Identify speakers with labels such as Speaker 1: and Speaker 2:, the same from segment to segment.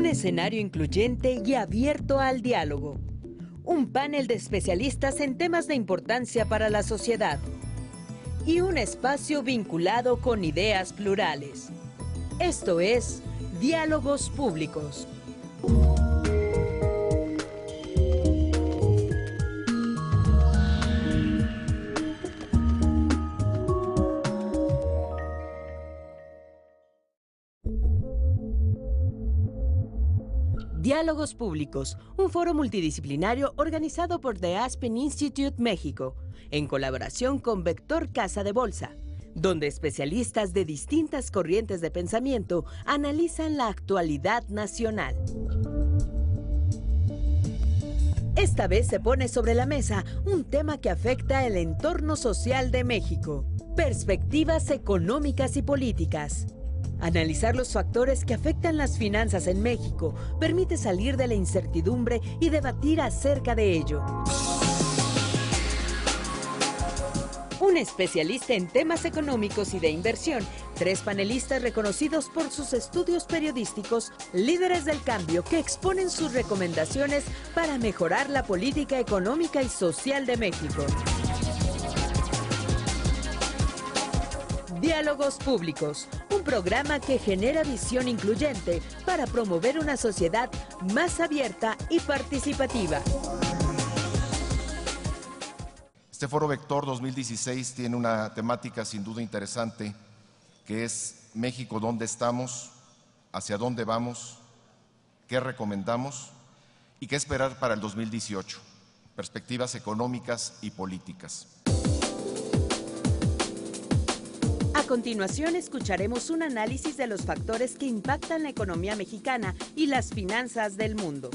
Speaker 1: Un escenario incluyente y abierto al diálogo. Un panel de especialistas en temas de importancia para la sociedad. Y un espacio vinculado con ideas plurales. Esto es Diálogos Públicos. Diálogos Públicos, un foro multidisciplinario organizado por The Aspen Institute México, en colaboración con Vector Casa de Bolsa, donde especialistas de distintas corrientes de pensamiento analizan la actualidad nacional. Esta vez se pone sobre la mesa un tema que afecta el entorno social de México: perspectivas económicas y políticas. Analizar los factores que afectan las finanzas en México permite salir de la incertidumbre y debatir acerca de ello. Un especialista en temas económicos y de inversión, 3 panelistas reconocidos por sus estudios periodísticos, líderes del cambio que exponen sus recomendaciones para mejorar la política económica y social de México. Diálogos Públicos, un programa que genera visión incluyente para promover una sociedad más abierta y participativa.
Speaker 2: Este Foro Vector 2016 tiene una temática sin duda interesante, que es México, ¿dónde estamos? ¿Hacia dónde vamos? ¿Qué recomendamos? ¿Y qué esperar para el 2018? Perspectivas económicas y políticas.
Speaker 1: A continuación escucharemos un análisis de los factores que impactan la economía mexicana y las finanzas del mundo.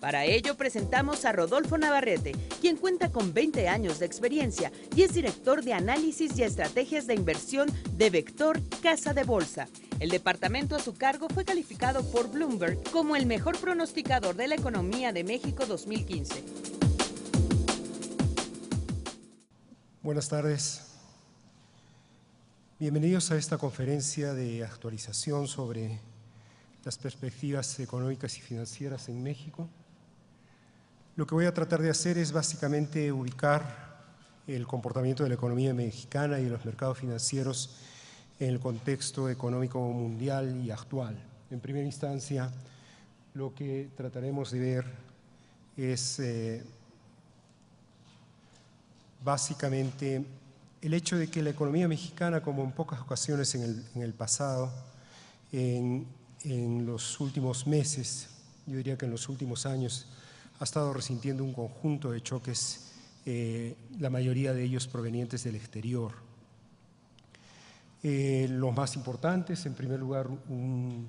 Speaker 1: Para ello presentamos a Rodolfo Navarrete, quien cuenta con 20 años de experiencia y es director de análisis y estrategias de inversión de Vector Casa de Bolsa. El departamento a su cargo fue calificado por Bloomberg como el mejor pronosticador de la economía de México 2015.
Speaker 3: Buenas tardes. Bienvenidos a esta conferencia de actualización sobre las perspectivas económicas y financieras en México. Lo que voy a tratar de hacer es básicamente ubicar el comportamiento de la economía mexicana y de los mercados financieros en el contexto económico mundial y actual. En primera instancia, lo que trataremos de ver es básicamente el hecho de que la economía mexicana, como en pocas ocasiones en el pasado, en los últimos meses, yo diría que en los últimos años, ha estado resintiendo un conjunto de choques, la mayoría de ellos provenientes del exterior. Los más importantes, en primer lugar, un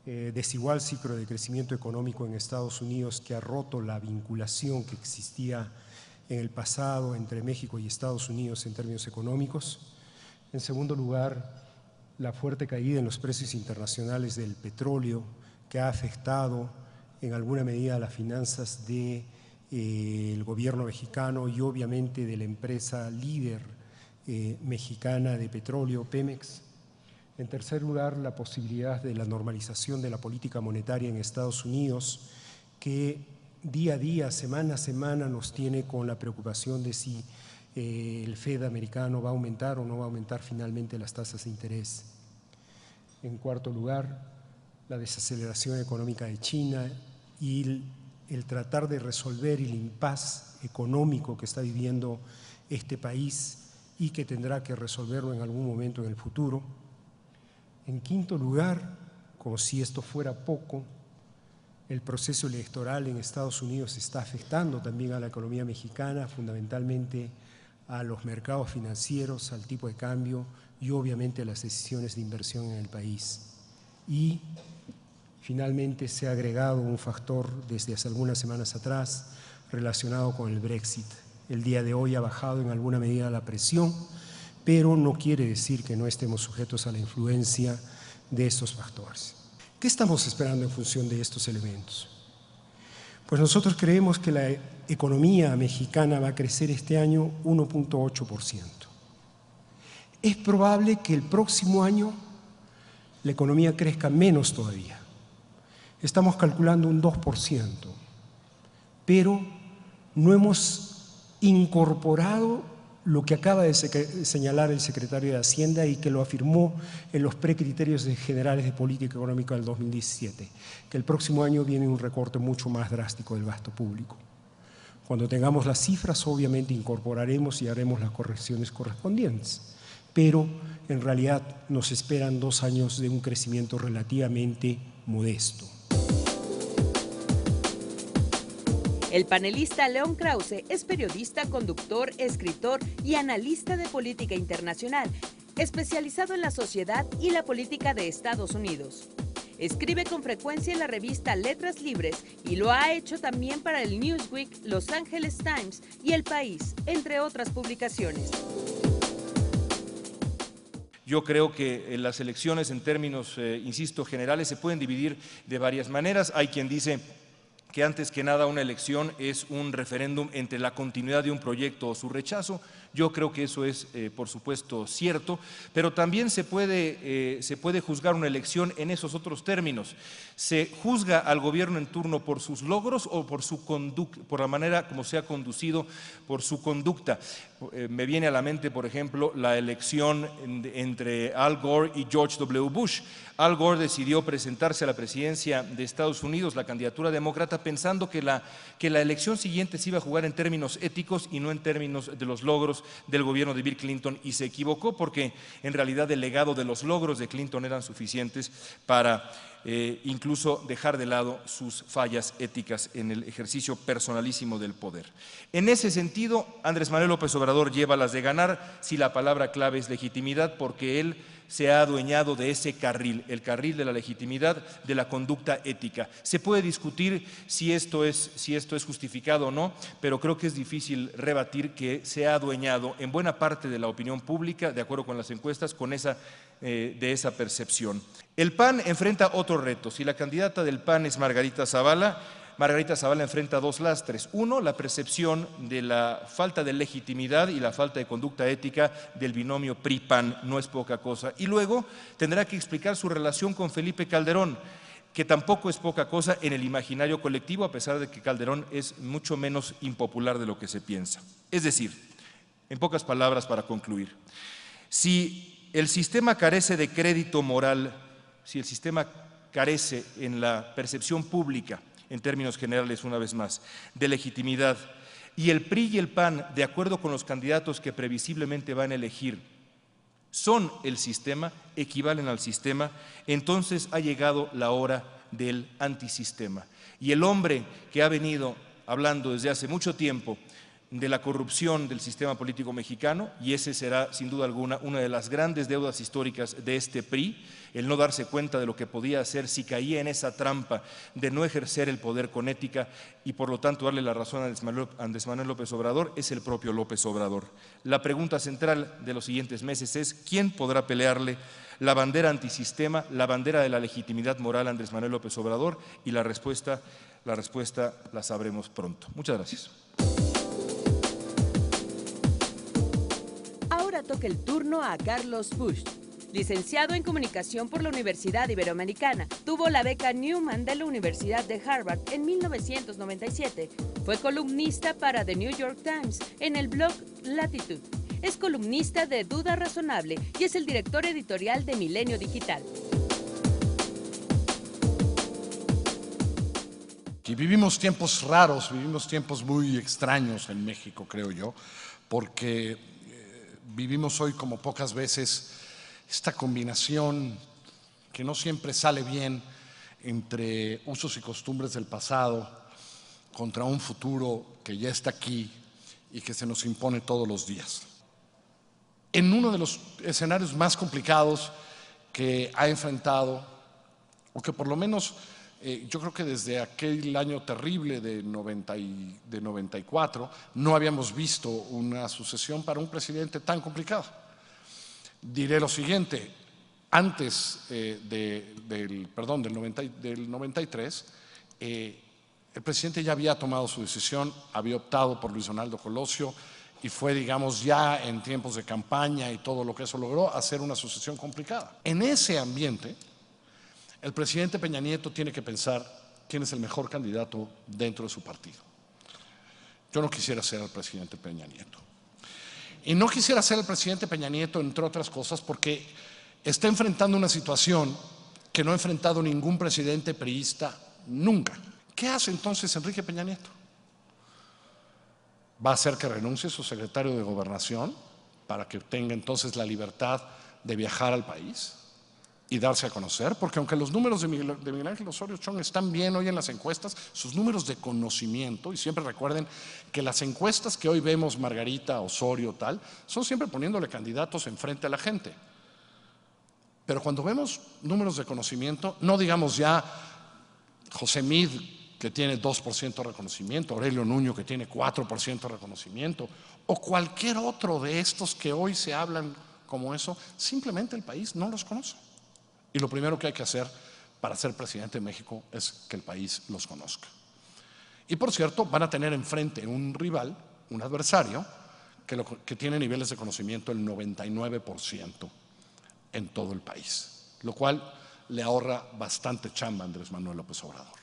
Speaker 3: desigual ciclo de crecimiento económico en Estados Unidos que ha roto la vinculación que existía en el pasado entre México y Estados Unidos en términos económicos. En segundo lugar, la fuerte caída en los precios internacionales del petróleo que ha afectado en alguna medida las finanzas del gobierno mexicano y obviamente de la empresa líder mexicana de petróleo, Pemex. En tercer lugar, la posibilidad de la normalización de la política monetaria en Estados Unidos, que día a día, semana a semana, nos tiene con la preocupación de si el Fed americano va a aumentar o no va a aumentar finalmente las tasas de interés. En cuarto lugar, la desaceleración económica de China y el tratar de resolver el impasse económico que está viviendo este país y que tendrá que resolverlo en algún momento en el futuro. En quinto lugar, como si esto fuera poco, el proceso electoral en Estados Unidos está afectando también a la economía mexicana, fundamentalmente a los mercados financieros, al tipo de cambio y obviamente a las decisiones de inversión en el país. Y finalmente se ha agregado un factor desde hace algunas semanas atrás relacionado con el Brexit. El día de hoy ha bajado en alguna medida la presión, pero no quiere decir que no estemos sujetos a la influencia de estos factores. ¿Qué estamos esperando en función de estos elementos? Pues nosotros creemos que la economía mexicana va a crecer este año 1.8%. Es probable que el próximo año la economía crezca menos todavía. Estamos calculando un 2%, pero no hemos incorporado lo que acaba de señalar el secretario de Hacienda y que lo afirmó en los precriterios generales de política económica del 2017, que el próximo año viene un recorte mucho más drástico del gasto público. Cuando tengamos las cifras, obviamente incorporaremos y haremos las correcciones correspondientes, pero en realidad nos esperan 2 años de un crecimiento relativamente modesto.
Speaker 1: El panelista León Krause es periodista, conductor, escritor y analista de política internacional, especializado en la sociedad y la política de Estados Unidos. Escribe con frecuencia en la revista Letras Libres y lo ha hecho también para el Newsweek, Los Angeles Times y El País, entre otras publicaciones.
Speaker 4: Yo creo que las elecciones en términos, insisto, generales se pueden dividir de varias maneras. Hay quien dice que antes que nada una elección es un referéndum entre la continuidad de un proyecto o su rechazo. Yo creo que eso es, por supuesto, cierto, pero también se puede juzgar una elección en esos otros términos. ¿Se juzga al gobierno en turno por sus logros o por su conducta, por la manera como se ha conducido, por su conducta? Me viene a la mente, por ejemplo, la elección entre Al Gore y George W. Bush. Al Gore decidió presentarse a la presidencia de Estados Unidos, la candidatura demócrata, pensando que la elección siguiente se iba a jugar en términos éticos y no en términos de los logros del gobierno de Bill Clinton, y se equivocó porque en realidad el legado de los logros de Clinton eran suficientes para incluso dejar de lado sus fallas éticas en el ejercicio personalísimo del poder. En ese sentido, Andrés Manuel López Obrador lleva las de ganar si la palabra clave es legitimidad, porque él se ha adueñado de ese carril, el carril de la legitimidad, de la conducta ética. Se puede discutir si esto es justificado o no, pero creo que es difícil rebatir que se ha adueñado en buena parte de la opinión pública, de acuerdo con las encuestas, de esa percepción. El PAN enfrenta otro reto. Si la candidata del PAN es Margarita Zavala enfrenta 2 lastres. Uno, la percepción de la falta de legitimidad y la falta de conducta ética del binomio PRI-PAN, no es poca cosa. Y luego tendrá que explicar su relación con Felipe Calderón, que tampoco es poca cosa en el imaginario colectivo, a pesar de que Calderón es mucho menos impopular de lo que se piensa. Es decir, en pocas palabras para concluir, si el sistema carece de crédito moral, si el sistema carece en la percepción pública, en términos generales, una vez más, de legitimidad, y el PRI y el PAN, de acuerdo con los candidatos que previsiblemente van a elegir, son el sistema, equivalen al sistema, entonces ha llegado la hora del antisistema. Y el hombre que ha venido hablando desde hace mucho tiempo de la corrupción del sistema político mexicano, y ese será sin duda alguna una de las grandes deudas históricas de este PRI, el no darse cuenta de lo que podía hacer si caía en esa trampa de no ejercer el poder con ética y por lo tanto darle la razón a Andrés Manuel López Obrador, es el propio López Obrador. La pregunta central de los siguientes meses es: ¿quién podrá pelearle la bandera antisistema, la bandera de la legitimidad moral a Andrés Manuel López Obrador? Y la respuesta la sabremos pronto. Muchas gracias.
Speaker 1: Ahora toca el turno a Carlos Busch. Licenciado en Comunicación por la Universidad Iberoamericana, tuvo la beca Newman de la Universidad de Harvard en 1997. Fue columnista para The New York Times en el blog Latitude. Es columnista de Duda Razonable y es el director editorial de Milenio Digital.
Speaker 5: Y vivimos tiempos raros, vivimos tiempos muy extraños en México, creo yo, porque vivimos hoy como pocas veces esta combinación que no siempre sale bien entre usos y costumbres del pasado contra un futuro que ya está aquí y que se nos impone todos los días. En uno de los escenarios más complicados que ha enfrentado, o que por lo menos yo creo que desde aquel año terrible de 94 no habíamos visto una sucesión para un presidente tan complicado. Diré lo siguiente: antes del 93, el presidente ya había tomado su decisión, había optado por Luis Donaldo Colosio y fue, digamos, ya en tiempos de campaña y todo lo que eso logró, hacer una sucesión complicada. En ese ambiente, El presidente Peña Nieto tiene que pensar quién es el mejor candidato dentro de su partido. Yo no quisiera ser el presidente Peña Nieto. Y no quisiera ser el presidente Peña Nieto, entre otras cosas, porque está enfrentando una situación que no ha enfrentado ningún presidente priista nunca. ¿Qué hace entonces Enrique Peña Nieto? ¿Va a hacer que renuncie su secretario de Gobernación para que tenga entonces la libertad de viajar al país y darse a conocer? Porque aunque los números de Miguel Ángel Osorio Chong están bien hoy en las encuestas, sus números de conocimiento, y siempre recuerden que las encuestas que hoy vemos, Margarita, Osorio, tal, son siempre poniéndole candidatos enfrente a la gente. Pero cuando vemos números de conocimiento, no digamos ya José Mid, que tiene 2% de reconocimiento, Aurelio Nuño, que tiene 4% de reconocimiento, o cualquier otro de estos que hoy se hablan como eso, simplemente el país no los conoce. Y lo primero que hay que hacer para ser presidente de México es que el país los conozca. Y por cierto, van a tener enfrente un rival, un adversario, que tiene niveles de conocimiento del 99% en todo el país, lo cual le ahorra bastante chamba a Andrés Manuel López Obrador.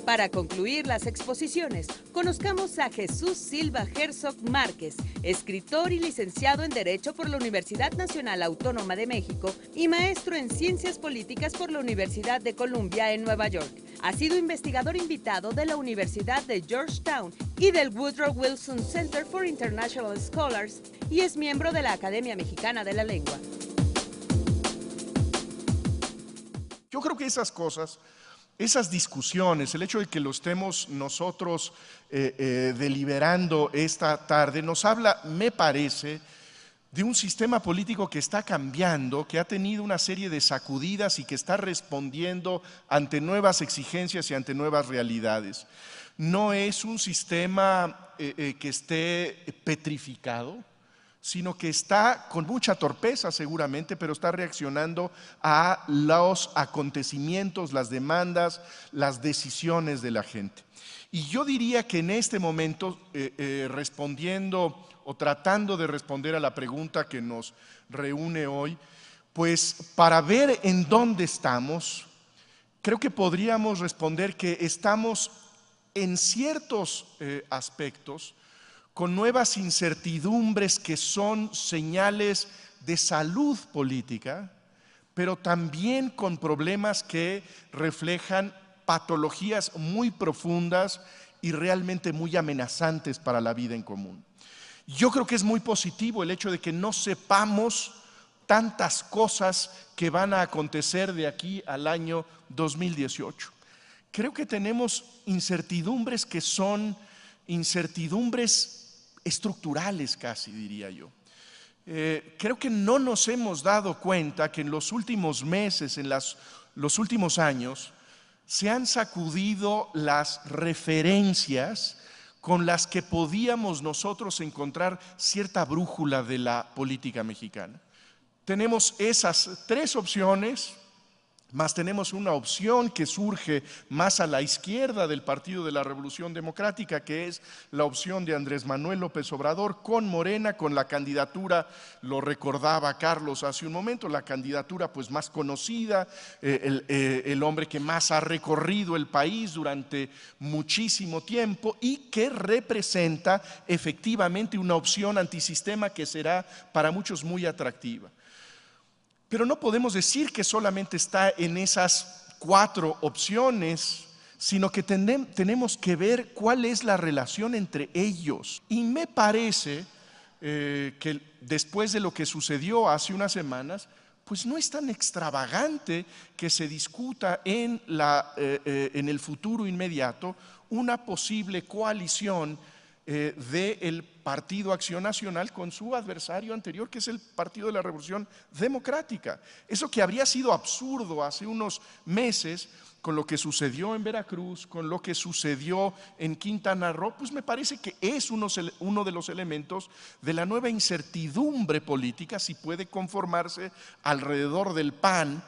Speaker 1: Para concluir las exposiciones, conozcamos a Jesús Silva Herzog Márquez, escritor y licenciado en Derecho por la Universidad Nacional Autónoma de México y maestro en Ciencias Políticas por la Universidad de Columbia en Nueva York. Ha sido investigador invitado de la Universidad de Georgetown y del Woodrow Wilson Center for International Scholars y es miembro de la Academia Mexicana de la Lengua.
Speaker 6: Yo creo que esas cosas, esas discusiones, el hecho de que lo estemos nosotros deliberando esta tarde, nos habla, me parece, de un sistema político que está cambiando, que ha tenido una serie de sacudidas y que está respondiendo ante nuevas exigencias y ante nuevas realidades. No es un sistema que esté petrificado, sino que está con mucha torpeza seguramente, pero está reaccionando a los acontecimientos, las demandas, las decisiones de la gente. Y yo diría que en este momento, respondiendo o tratando de responder a la pregunta que nos reúne hoy, pues para ver en dónde estamos, creo que podríamos responder que estamos en ciertos aspectos con nuevas incertidumbres que son señales de salud política, pero también con problemas que reflejan patologías muy profundas y realmente muy amenazantes para la vida en común. Yo creo que es muy positivo el hecho de que no sepamos tantas cosas que van a acontecer de aquí al año 2018. Creo que tenemos incertidumbres que son incertidumbres estructurales casi, diría yo. Creo que no nos hemos dado cuenta que en los últimos meses, en los últimos años, se han sacudido las referencias con las que podíamos nosotros encontrar cierta brújula de la política mexicana. Tenemos esas tres opciones, más tenemos una opción que surge más a la izquierda del Partido de la Revolución Democrática, que es la opción de Andrés Manuel López Obrador con Morena, con la candidatura, lo recordaba Carlos hace un momento, la candidatura pues más conocida, el hombre que más ha recorrido el país durante muchísimo tiempo y que representa efectivamente una opción antisistema que será para muchos muy atractiva. Pero no podemos decir que solamente está en esas cuatro opciones, sino que tenemos que ver cuál es la relación entre ellos. Y me parece que después de lo que sucedió hace unas semanas, pues no es tan extravagante que se discuta en el futuro inmediato una posible coalición del Partido Acción Nacional con su adversario anterior, que es el Partido de la Revolución Democrática. Eso que habría sido absurdo hace unos meses, con lo que sucedió en Veracruz, con lo que sucedió en Quintana Roo, pues me parece que es uno de los elementos de la nueva incertidumbre política, si puede conformarse alrededor del PAN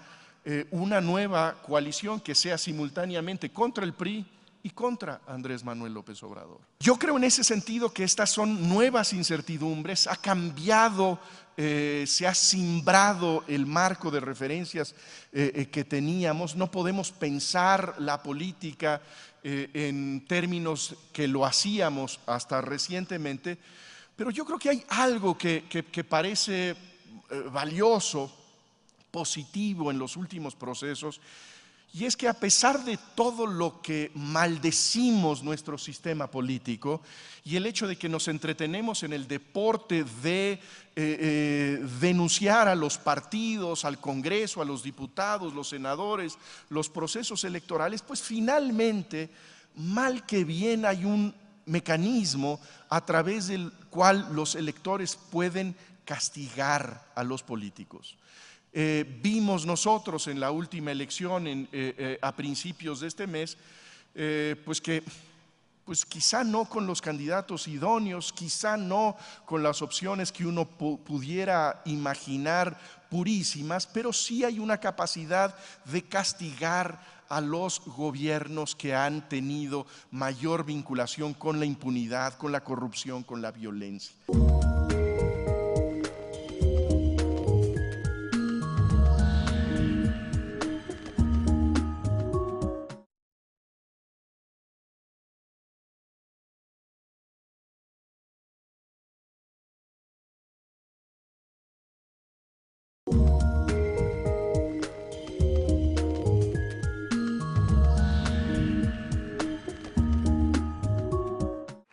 Speaker 6: una nueva coalición que sea simultáneamente contra el PRI y contra Andrés Manuel López Obrador. Yo creo en ese sentido que estas son nuevas incertidumbres, ha cambiado, se ha cimbrado el marco de referencias que teníamos, no podemos pensar la política en términos que lo hacíamos hasta recientemente, pero yo creo que hay algo que parece valioso, positivo en los últimos procesos, y es que a pesar de todo lo que maldecimos nuestro sistema político y el hecho de que nos entretenemos en el deporte de denunciar a los partidos, al Congreso, a los diputados, los senadores, los procesos electorales, pues finalmente, mal que bien, hay un mecanismo a través del cual los electores pueden castigar a los políticos. Vimos nosotros en la última elección a principios de este mes, pues quizá no con los candidatos idóneos, quizá no con las opciones que uno pudiera imaginar purísimas, pero sí hay una capacidad de castigar a los gobiernos que han tenido mayor vinculación con la impunidad, con la corrupción, con la violencia.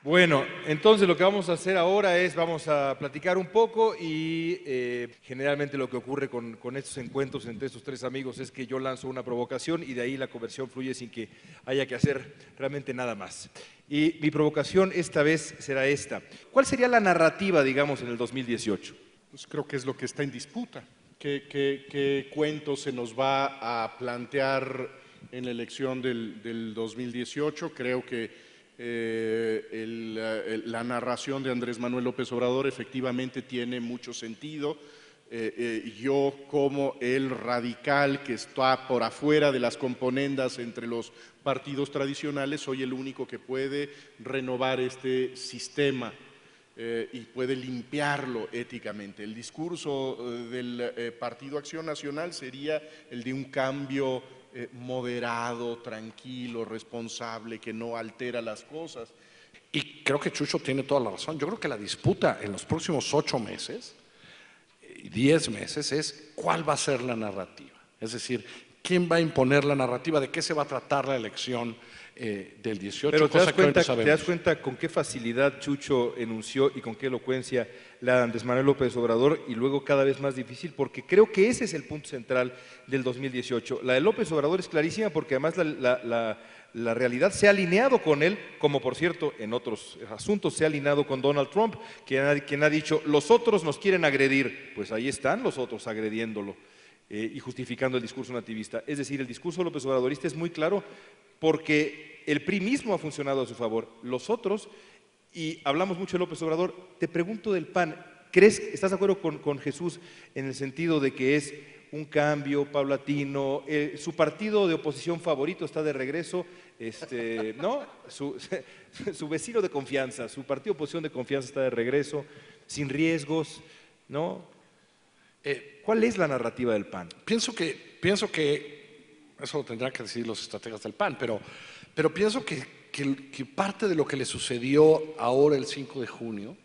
Speaker 4: Bueno, entonces lo que vamos a hacer ahora es, vamos a platicar un poco y generalmente lo que ocurre con estos encuentros entre estos tres amigos es que yo lanzo una provocación y de ahí la conversación fluye sin que haya que hacer realmente nada más. Y mi provocación esta vez será esta. ¿Cuál sería la narrativa, digamos, en el 2018?
Speaker 6: Pues creo que es lo que está en disputa. ¿Qué cuento se nos va a plantear en la elección del 2018? Creo que la narración de Andrés Manuel López Obrador efectivamente tiene mucho sentido. Yo, como el radical que está por afuera de las componendas entre los partidos tradicionales, soy el único que puede renovar este sistema y puede limpiarlo éticamente. El discurso del Partido Acción Nacional sería el de un cambio moderado, tranquilo, responsable, que no altera las cosas.
Speaker 5: Y creo que Chucho tiene toda la razón. Yo creo que la disputa en los próximos 8 meses, 10 meses, es cuál va a ser la narrativa. Es decir, quién va a imponer la narrativa, de qué se va a tratar la elección del 18.
Speaker 4: Pero ¿te das cuenta con qué facilidad Chucho enunció y con qué elocuencia la de Andrés Manuel López Obrador y luego cada vez más difícil? Porque creo que ese es el punto central del 2018. La de López Obrador es clarísima porque además la realidad se ha alineado con él, como por cierto en otros asuntos se ha alineado con Donald Trump, quien ha dicho, los otros nos quieren agredir. Pues ahí están los otros agrediéndolo y justificando el discurso nativista. Es decir, el discurso López Obradorista es muy claro porque el PRI mismo ha funcionado a su favor. Los otros, y hablamos mucho de López Obrador, te pregunto del PAN, ¿estás de acuerdo con Jesús en el sentido de que es un cambio paulatino? Su partido de oposición favorito está de regreso, ¿no? Su vecino de confianza, su partido de oposición de confianza está de regreso, sin riesgos, ¿no? ¿Cuál es la narrativa del PAN?
Speaker 5: Pienso que eso lo tendrán que decir los estrategas del PAN, pero pienso que parte de lo que le sucedió ahora el 5 de junio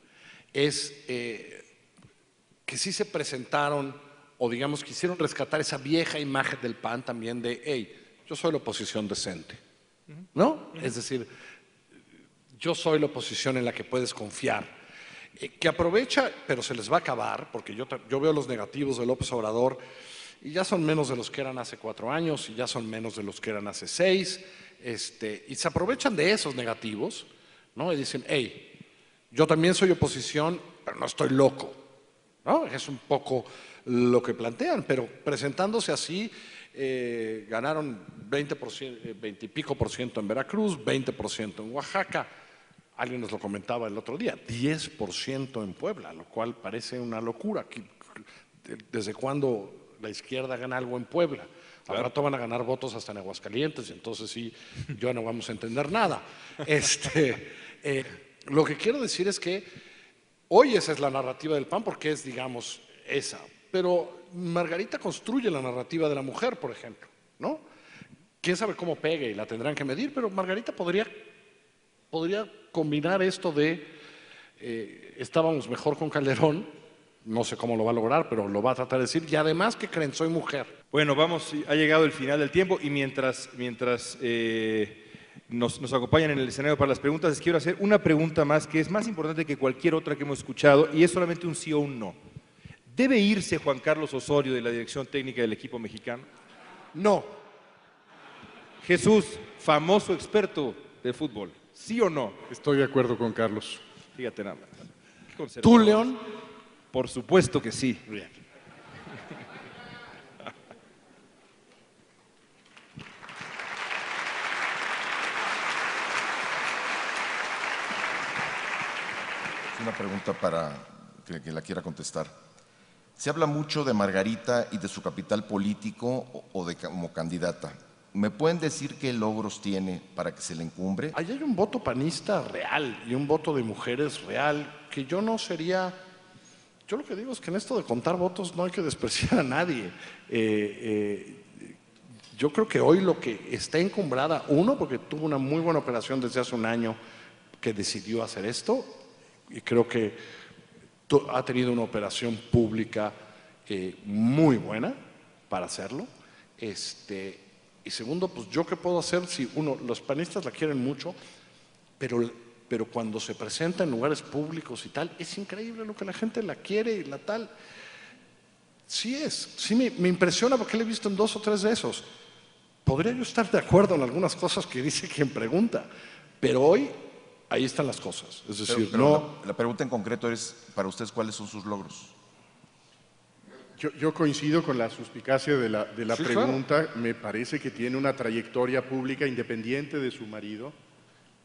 Speaker 5: es que sí se presentaron, o digamos quisieron rescatar esa vieja imagen del PAN también de, hey, yo soy la oposición decente, ¿no? Es decir, yo soy la oposición en la que puedes confiar. Que aprovecha, pero se les va a acabar, porque yo veo los negativos de López Obrador y ya son menos de los que eran hace 4 años y ya son menos de los que eran hace 6, y se aprovechan de esos negativos, ¿no? Y dicen, hey, yo también soy oposición, pero no estoy loco, ¿no? Es un poco lo que plantean, pero presentándose así, ganaron 20 y pico por ciento en Veracruz, 20% en Oaxaca. Alguien nos lo comentaba el otro día, 10% en Puebla, lo cual parece una locura. ¿Desde cuándo la izquierda gana algo en Puebla. Al rato van a ganar votos hasta en Aguascalientes, entonces sí, ya no vamos a entender nada. Lo que quiero decir es que hoy esa es la narrativa del PAN porque es, digamos, esa. Pero Margarita construye la narrativa de la mujer, por ejemplo, ¿no? Quién sabe cómo pegue y la tendrán que medir, pero Margarita podría combinar esto de estábamos mejor con Calderón, no sé cómo lo va a lograr, pero lo va a tratar de decir, y además, ¿qué creen? Soy mujer.
Speaker 4: Bueno, ha llegado el final del tiempo y mientras nos acompañan en el escenario para las preguntas, les quiero hacer una pregunta más que es más importante que cualquier otra que hemos escuchado y es solamente un sí o un no. ¿Debe irse Juan Carlos Osorio de la dirección técnica del equipo mexicano?
Speaker 5: No.
Speaker 4: Jesús, famoso experto de fútbol, ¿sí o no?
Speaker 7: Estoy de acuerdo con Carlos.
Speaker 4: Fíjate nada más.
Speaker 5: ¿Tú, León?
Speaker 4: Por supuesto que sí.
Speaker 5: Bien.
Speaker 2: Es una pregunta para que la quiera contestar. Se habla mucho de Margarita y de su capital político o de como candidata. ¿Me pueden decir qué logros tiene para que se le encumbre?
Speaker 5: Ahí hay un voto panista real y un voto de mujeres real, que yo no sería... Yo lo que digo es que en esto de contar votos no hay que despreciar a nadie. Yo creo que hoy lo que está encumbrada, uno, porque tuvo una muy buena operación desde hace un año que decidió hacer esto, y creo que ha tenido una operación pública muy buena para hacerlo. Y segundo, pues yo qué puedo hacer si los panistas la quieren mucho, pero cuando se presenta en lugares públicos y tal, es increíble lo que la gente la quiere y la tal. Sí me impresiona porque le he visto en 2 o 3 de esos. Podría yo estar de acuerdo en algunas cosas que dice quien pregunta, pero hoy ahí están las cosas. Es decir,
Speaker 2: pero la pregunta en concreto es, para ustedes, ¿cuáles son sus logros?
Speaker 6: Yo coincido con la suspicacia de la
Speaker 5: Sí,
Speaker 6: pregunta. Claro. Me parece que tiene una trayectoria pública independiente de su marido,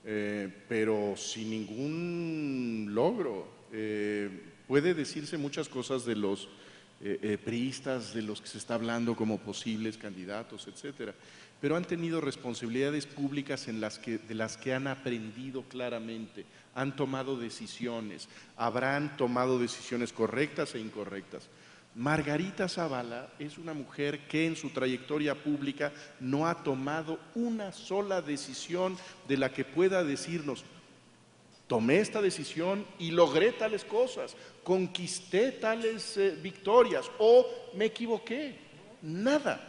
Speaker 6: pero sin ningún logro. Puede decirse muchas cosas de los priistas, de los que se está hablando como posibles candidatos, etcétera, pero han tenido responsabilidades públicas de las que han aprendido claramente, han tomado decisiones, habrán tomado decisiones correctas e incorrectas. Margarita Zavala es una mujer que en su trayectoria pública no ha tomado una sola decisión de la que pueda decirnos: tomé esta decisión y logré tales cosas, conquisté tales victorias o me equivoqué. Nada.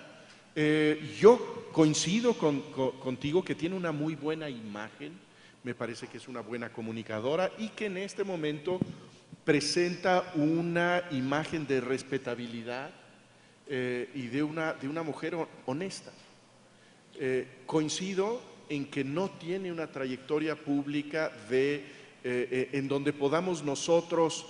Speaker 6: Yo coincido contigo que tiene una muy buena imagen, me parece que es una buena comunicadora y que en este momento presenta una imagen de respetabilidad y de una mujer honesta. Coincido en que no tiene una trayectoria pública en donde podamos nosotros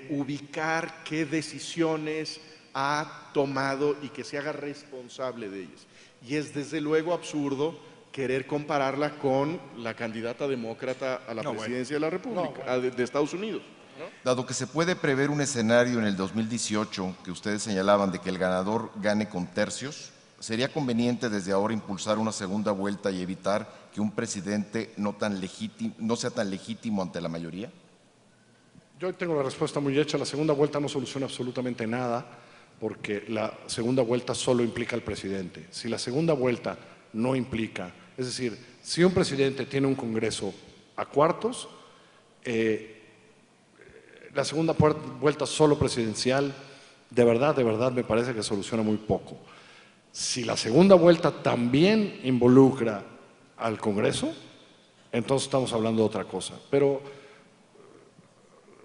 Speaker 6: ubicar qué decisiones ha tomado y que se haga responsable de ellas. Y es desde luego absurdo querer compararla con la candidata demócrata a la presidencia de la República, de Estados Unidos. ¿No?
Speaker 2: Dado que se puede prever un escenario en el 2018 que ustedes señalaban de que el ganador gane con tercios, ¿sería conveniente desde ahora impulsar una segunda vuelta y evitar que un presidente no sea tan legítimo ante la mayoría?
Speaker 5: Yo tengo la respuesta muy hecha. La segunda vuelta no soluciona absolutamente nada porque la segunda vuelta solo implica al presidente. Si la segunda vuelta no implica, es decir, si un presidente tiene un Congreso a cuartos, la segunda vuelta solo presidencial, de verdad me parece que soluciona muy poco. Si la segunda vuelta también involucra al Congreso, entonces estamos hablando de otra cosa. Pero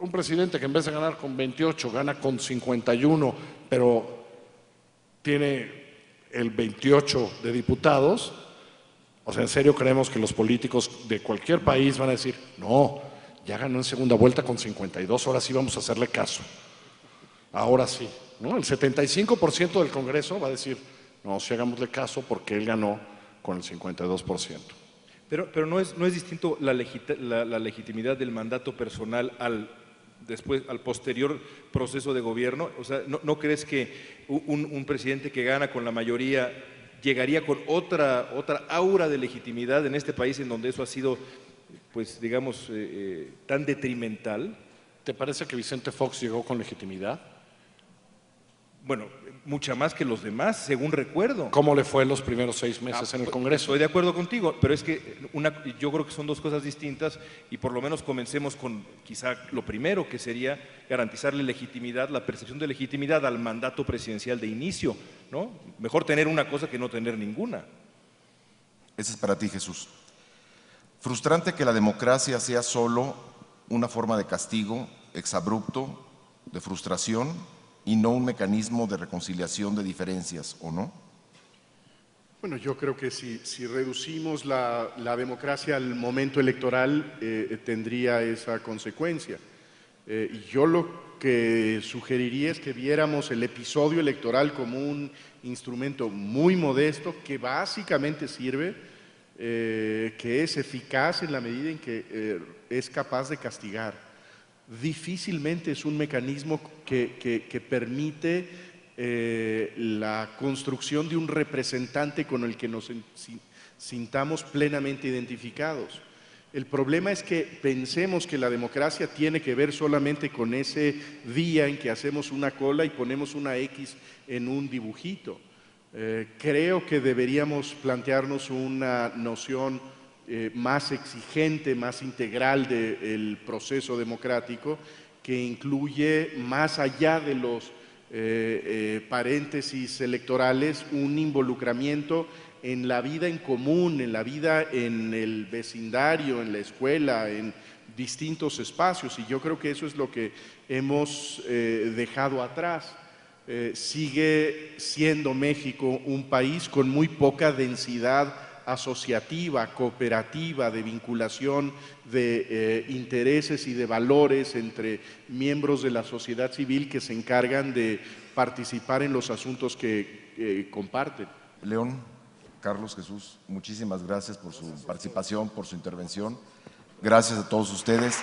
Speaker 5: un presidente que en vez de ganar con 28, gana con 51, pero tiene el 28 de diputados, o sea, ¿en serio creemos que los políticos de cualquier país van a decir, no, ya ganó en segunda vuelta con 52, ahora sí vamos a hacerle caso? Ahora sí, ¿no? El 75% del Congreso va a decir, no, sí hagámosle caso porque él ganó con el 52%.
Speaker 4: Pero no es distinto la legitimidad del mandato personal al después, al posterior proceso de gobierno? O sea, ¿no crees que un presidente que gana con la mayoría llegaría con otra aura de legitimidad en este país en donde eso ha sido, pues digamos, tan detrimental?
Speaker 5: ¿Te parece que Vicente Fox llegó con legitimidad?
Speaker 4: Bueno, mucha más que los demás, según recuerdo.
Speaker 5: ¿Cómo le fue los primeros 6 meses en el Congreso?
Speaker 4: Estoy de acuerdo contigo, pero es que yo creo que son dos cosas distintas y por lo menos comencemos con quizá lo primero, que sería garantizarle legitimidad, la percepción de legitimidad al mandato presidencial de inicio, ¿no? Mejor tener una cosa que no tener ninguna.
Speaker 2: Ese es para ti, Jesús. Frustrante que la democracia sea solo una forma de castigo, exabrupto, de frustración, y no un mecanismo de reconciliación de diferencias, ¿o no?
Speaker 6: Bueno, yo creo que si reducimos la democracia al momento electoral, tendría esa consecuencia. Y yo lo que sugeriría es que viéramos el episodio electoral como un instrumento muy modesto que básicamente sirve, que es eficaz en la medida en que es capaz de castigar. Difícilmente es un mecanismo que permite la construcción de un representante con el que nos sintamos plenamente identificados. El problema es que pensemos que la democracia tiene que ver solamente con ese día en que hacemos una cola y ponemos una X en un dibujito. Creo que deberíamos plantearnos una noción más exigente, más integral del proceso democrático, que incluye, más allá de los paréntesis electorales, un involucramiento en la vida en común, en la vida en el vecindario, en la escuela, en distintos espacios, y yo creo que eso es lo que hemos dejado atrás. Sigue siendo México un país con muy poca densidad asociativa, cooperativa, de vinculación de intereses y de valores entre miembros de la sociedad civil que se encargan de participar en los asuntos que comparten.
Speaker 2: León, Carlos, Jesús, muchísimas gracias por su participación, por su intervención. Gracias a todos ustedes.